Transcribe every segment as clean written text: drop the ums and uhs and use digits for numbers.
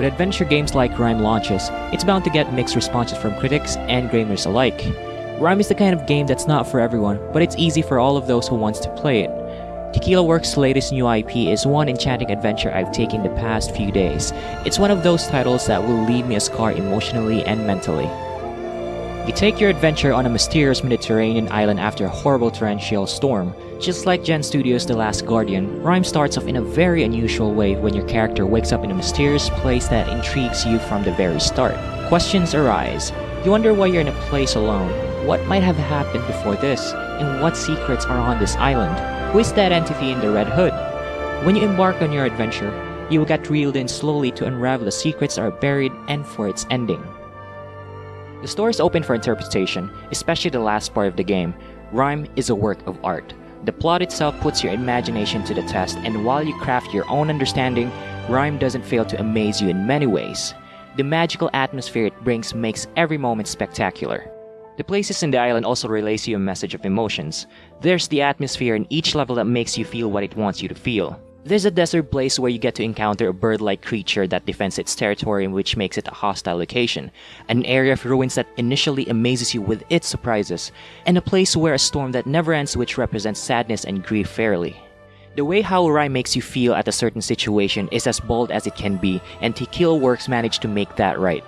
With adventure games like RiME launches, it's bound to get mixed responses from critics and gamers alike. RiME is the kind of game that's not for everyone, but it's easy for all of those who wants to play it. Tequila Works' latest new IP is one enchanting adventure I've taken the past few days. It's one of those titles that will leave me a scar emotionally and mentally. You take your adventure on a mysterious Mediterranean island after a horrible torrential storm. Just like Gen Studios' The Last Guardian, RiME starts off in a very unusual way when your character wakes up in a mysterious place that intrigues you from the very start. Questions arise. You wonder why you're in a place alone. What might have happened before this? And what secrets are on this island? Who is that entity in the red hood? When you embark on your adventure, you will get reeled in slowly to unravel the secrets that are buried and for its ending. The story is open for interpretation, especially the last part of the game. RiME is a work of art. The plot itself puts your imagination to the test, and while you craft your own understanding, RiME doesn't fail to amaze you in many ways. The magical atmosphere it brings makes every moment spectacular. The places in the island also relays you a message of emotions. There's the atmosphere in each level that makes you feel what it wants you to feel. There's a desert place where you get to encounter a bird-like creature that defends its territory, which makes it a hostile location, an area of ruins that initially amazes you with its surprises, and a place where a storm that never ends, which represents sadness and grief fairly. The way how RiME makes you feel at a certain situation is as bold as it can be, and Tequila Works managed to make that right.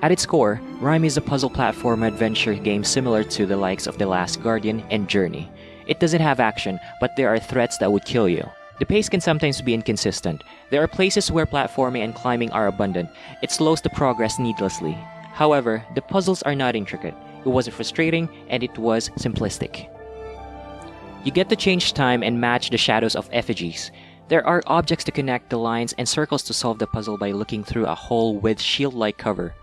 At its core, RiME is a puzzle platform adventure game similar to the likes of The Last Guardian and Journey. It doesn't have action, but there are threats that would kill you. The pace can sometimes be inconsistent. There are places where platforming and climbing are abundant. It slows the progress needlessly. However, the puzzles are not intricate. It wasn't frustrating, and it was simplistic. You get to change time and match the shadows of effigies. There are objects to connect the lines and circles to solve the puzzle by looking through a hole with shield-like cover.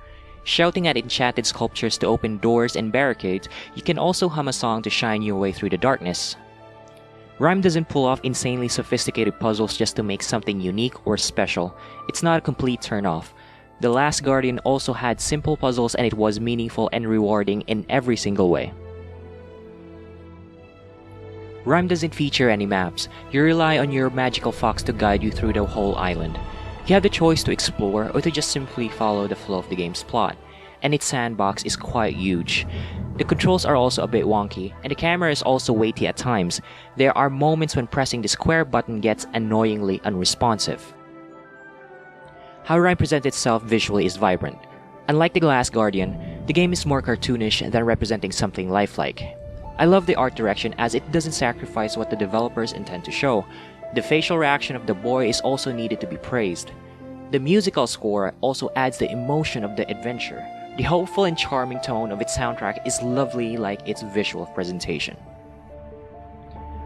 Shouting at enchanted sculptures to open doors and barricades, you can also hum a song to shine your way through the darkness. RiME doesn't pull off insanely sophisticated puzzles just to make something unique or special. It's not a complete turn-off. The Last Guardian also had simple puzzles, and it was meaningful and rewarding in every single way. RiME doesn't feature any maps. You rely on your magical fox to guide you through the whole island. You have the choice to explore or to just simply follow the flow of the game's plot, and its sandbox is quite huge. The controls are also a bit wonky, and the camera is also weighty at times. There are moments when pressing the square button gets annoyingly unresponsive. How RiME presents itself visually is vibrant. Unlike The Last Guardian, the game is more cartoonish than representing something lifelike. I love the art direction as it doesn't sacrifice what the developers intend to show. The facial reaction of the boy is also needed to be praised. The musical score also adds the emotion of the adventure. The hopeful and charming tone of its soundtrack is lovely like its visual presentation.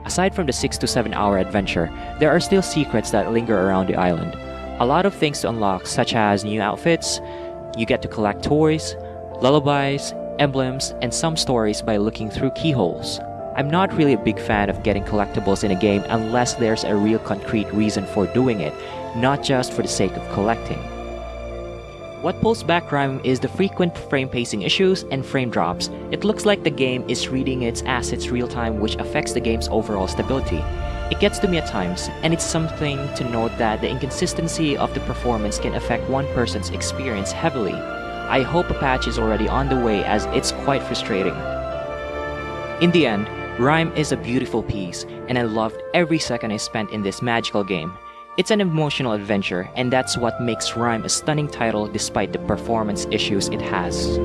Aside from the 6 to 7 hour adventure, there are still secrets that linger around the island. A lot of things to unlock, such as new outfits, you get to collect toys, lullabies, emblems, and some stories by looking through keyholes. I'm not really a big fan of getting collectibles in a game unless there's a real concrete reason for doing it, not just for the sake of collecting. What pulls back RiME is the frequent frame pacing issues and frame drops. It looks like the game is reading its assets real time, which affects the game's overall stability. It gets to me at times, and it's something to note that the inconsistency of the performance can affect one person's experience heavily. I hope a patch is already on the way as it's quite frustrating. In the end, RiME is a beautiful piece, and I loved every second I spent in this magical game. It's an emotional adventure, and that's what makes RiME a stunning title despite the performance issues it has.